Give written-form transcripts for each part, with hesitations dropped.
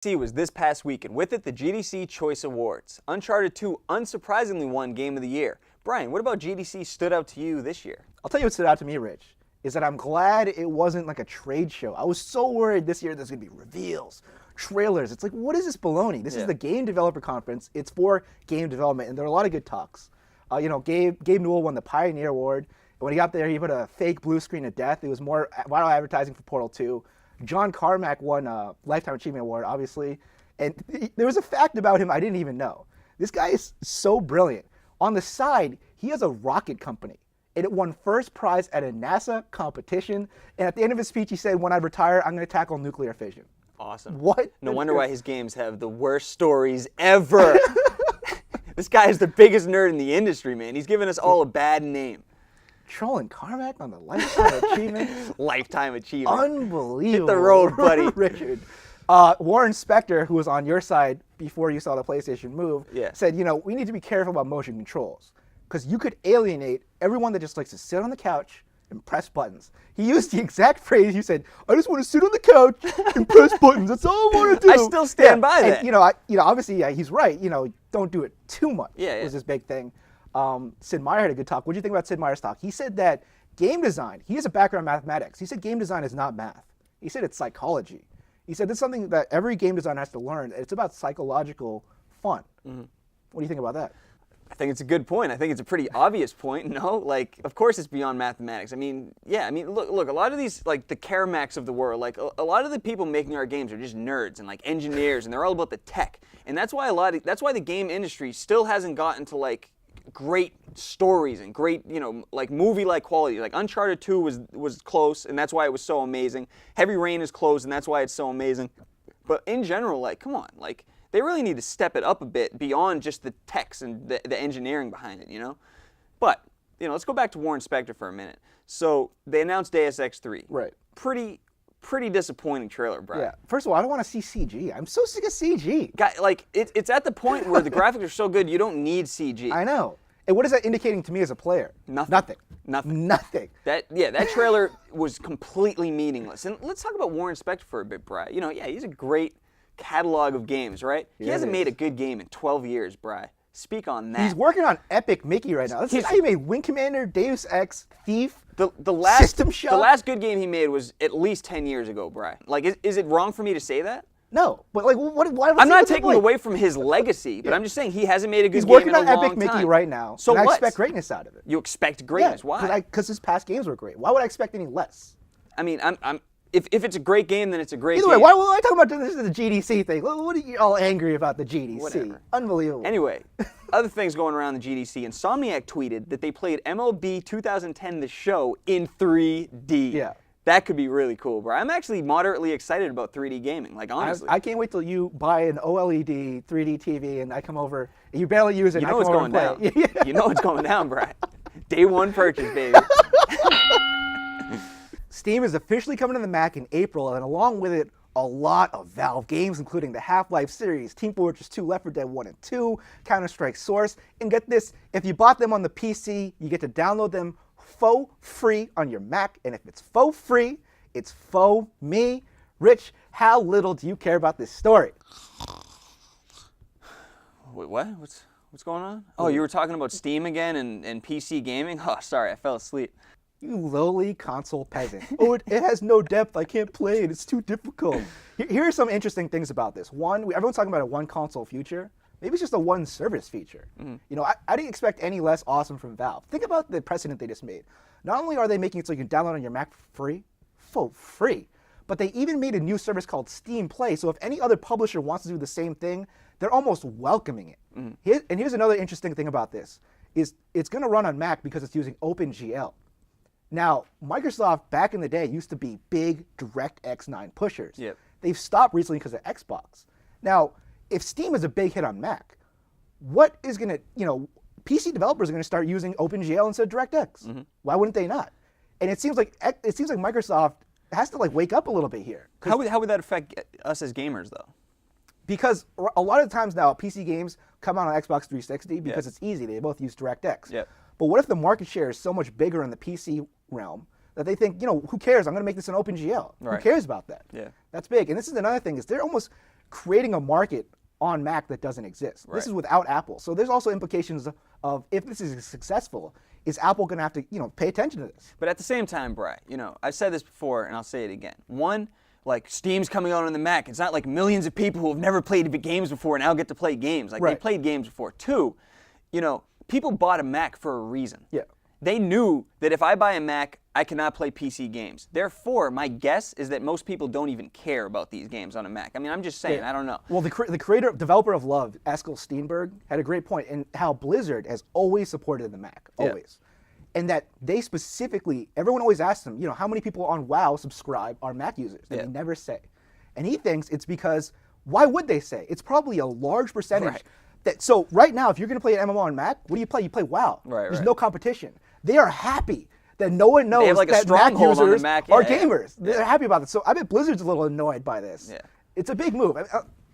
GDC was this past week, and with it, the GDC Choice Awards. Uncharted 2 unsurprisingly won Game of the Year. Brian, what about GDC stood out to you this year? I'll tell you what stood out to me, Rich, is that I'm glad it wasn't like a trade show. I was so worried this year there's going to be reveals, trailers. It's like, what is this baloney? This is the Game Developer Conference. It's for game development, and there are a lot of good talks. Gabe Newell won the Pioneer Award. And when he got there, he put a fake blue screen of death. It was more viral advertising for Portal 2. John Carmack won a Lifetime Achievement Award, obviously. And there was a fact about him I didn't even know. This guy is so brilliant. On the side, he has a rocket company. And it won first prize at a NASA competition. And at the end of his speech, he said, when I retire, I'm going to tackle nuclear fission. Awesome. What? No wonder why his games have the worst stories ever. This guy is the biggest nerd in the industry, man. He's giving us all a bad name. Trolling Carmack on the Lifetime Achievement. Lifetime Achievement. Unbelievable. Hit the road, buddy. Richard. Warren Spector, who was on your side before you saw the PlayStation Move, said, we need to be careful about motion controls because you could alienate everyone that just likes to sit on the couch and press buttons. He used the exact phrase. You said, I just want to sit on the couch and press buttons. That's all I want to do. I still stand by that. And, obviously, he's right. Don't do it too much. Yeah. Was his big thing. Sid Meier had a good talk. What do you think about Sid Meier's talk? He said that game design, he has a background in mathematics. He said game design is not math. He said it's psychology. He said this is something that every game designer has to learn. It's about psychological fun. Mm-hmm. What do you think about that? I think it's a good point. I think it's a pretty obvious point, no? Like, of course it's beyond mathematics. Look, a lot of these, like the Carmacks of the world, like a lot of the people making our games are just nerds and like engineers, and they're all about the tech. And that's why that's why the game industry still hasn't gotten to like great stories and great, like movie-like quality. Like Uncharted 2 was close, and that's why it was so amazing. Heavy Rain is close, and that's why it's so amazing. But in general, like, come on, like, they really need to step it up a bit beyond just the text and the engineering behind it, But, let's go back to Warren Spector for a minute. So they announced Deus Ex III. Right. Pretty disappointing trailer, Brian. Yeah. First of all, I don't want to see CG. I'm so sick of CG. It's at the point where the graphics are so good you don't need CG. I know. And what is that indicating to me as a player? Nothing. That trailer was completely meaningless. And let's talk about Warren Spector for a bit, Brian. He's a great catalog of games, right? He hasn't made a good game in 12 years, Brian. Speak on that. He's working on Epic Mickey right now. This is how he made Wing Commander, Deus Ex, Thief, System Shock. The last good game he made was at least 10 years ago, Brian. Like, is it wrong for me to say that? No, but like, why? I'm not taking away from his legacy, but I'm just saying he hasn't made a good game in a long time. He's working on Epic Mickey right now. So I what? expect greatness out of it. You expect greatness? Why? Because his past games were great. Why would I expect any less? I mean, if it's a great game, then it's a great game. Either way, why am I talking about this is the GDC thing? What are you all angry about the GDC? Whatever. Unbelievable. Anyway, other things going around the GDC. Insomniac tweeted that they played MLB 2010 The Show in 3D. Yeah. That could be really cool, bro. I'm actually moderately excited about 3D gaming, like honestly. I can't wait till you buy an OLED 3D TV and I come over, and you barely use it. You know what's going down. You know what's going down, Brian. Day one purchase, baby. Steam is officially coming to the Mac in April, and along with it, a lot of Valve games, including the Half-Life series, Team Fortress 2, Left 4 Dead 1 and 2, Counter-Strike Source. And get this, if you bought them on the PC, you get to download them faux free on your Mac. And if it's faux free, it's faux me. Rich, how little do you care about this story? Wait, what? What's going on? Oh, you were talking about Steam again and PC gaming? Oh, sorry, I fell asleep. You lowly console peasant. It has no depth. I can't play it. It's too difficult. Here are some interesting things about this. One, everyone's talking about a one console future. Maybe it's just a one service feature. Mm-hmm. I didn't expect any less awesome from Valve. Think about the precedent they just made. Not only are they making it so you can download on your Mac for free, but they even made a new service called Steam Play. So if any other publisher wants to do the same thing, they're almost welcoming it. Mm-hmm. And here's another interesting thing about this, is it's going to run on Mac because it's using OpenGL. Now, Microsoft back in the day used to be big DirectX 9 pushers. Yep. They've stopped recently because of Xbox. Now, if Steam is a big hit on Mac, what is going to, PC developers are going to start using OpenGL instead of DirectX. Mm-hmm. Why wouldn't they not? And it seems like Microsoft has to wake up a little bit here. How would that affect us as gamers though? Because a lot of times now PC games come out on Xbox 360 because it's easy. They both use DirectX. Yep. But what if the market share is so much bigger in the PC realm that they think, who cares? I'm going to make this an OpenGL. Right. Who cares about that? Yeah. That's big. And this is another thing, is they're almost, creating a market on Mac that doesn't exist. Right. This is without Apple. So there's also implications of if this is successful, is Apple going to have to, pay attention to this? But at the same time, Bri, I've said this before and I'll say it again. One, like Steam's coming out on the Mac. It's not like millions of people who have never played games before now get to play games. Like they played games before. Two, people bought a Mac for a reason. Yeah. They knew that if I buy a Mac, I cannot play PC games. Therefore, my guess is that most people don't even care about these games on a Mac. I mean, I'm just saying, I don't know. Well, the developer of Love, Eskil Steenberg, had a great point in how Blizzard has always supported the Mac, always. And that they specifically, everyone always asks them, how many people on WoW subscribe are Mac users? And they never say. And he thinks it's because, why would they say? It's probably a large percentage. Right. So right now, if you're going to play an MMO on Mac, what do you play? You play WoW. There's no competition. They are happy that no one knows that Mac users are gamers. They're happy about this. So I bet Blizzard's a little annoyed by this. Yeah. It's a big move.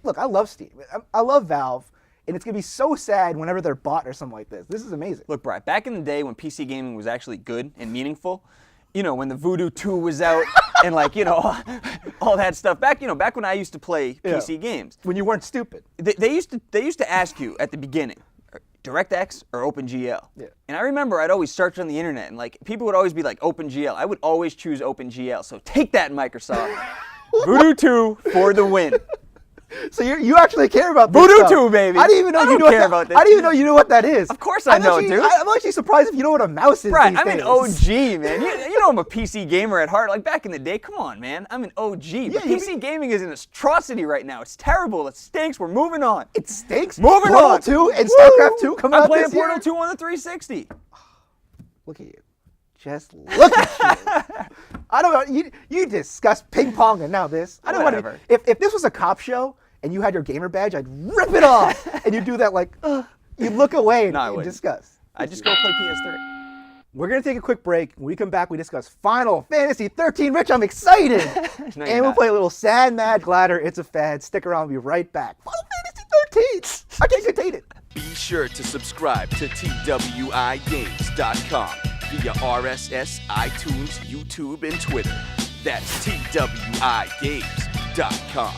Look, I love Steam. I love Valve. And it's going to be so sad whenever they're bought or something like this. This is amazing. Look, Bri, back in the day when PC gaming was actually good and meaningful, when the Voodoo 2 was out and all that stuff. Back when I used to play PC games. When you weren't stupid. They used to ask you at the beginning, DirectX or OpenGL. Yeah. And I remember I'd always search on the internet and people would always be like OpenGL. I would always choose OpenGL. So take that, Microsoft. Voodoo 2 for the win. So you actually care about this Voodoo stuff. 2, baby. I didn't even know you knew about this. I didn't even know you knew what that is. Of course I know, dude. I'm actually surprised if you know what a mouse is. Right, these I'm days. an OG, man. You know I'm a PC gamer at heart. Like back in the day, come on, man. I'm an OG. But PC gaming is an atrocity right now. It's terrible. It stinks. We're moving on. It stinks. Moving Portal on. 2 and StarCraft 2 coming out I'm playing this year? Portal 2 on the 360. Look at you. Just look at you. I don't know. You discuss ping pong and now this. I don't want to. If this was a cop show and you had your gamer badge, I'd rip it off. And you do that you look away and discuss. I just go play PS3. We're going to take a quick break. When we come back, we discuss Final Fantasy 13. Rich, I'm excited. And we'll play a little Sad Mad Gladder. It's a fad. Stick around. We'll be right back. Final Fantasy 13. I can't contain it. Be sure to subscribe to TWiGames.com via RSS, iTunes, YouTube, and Twitter. That's TWiGames.com.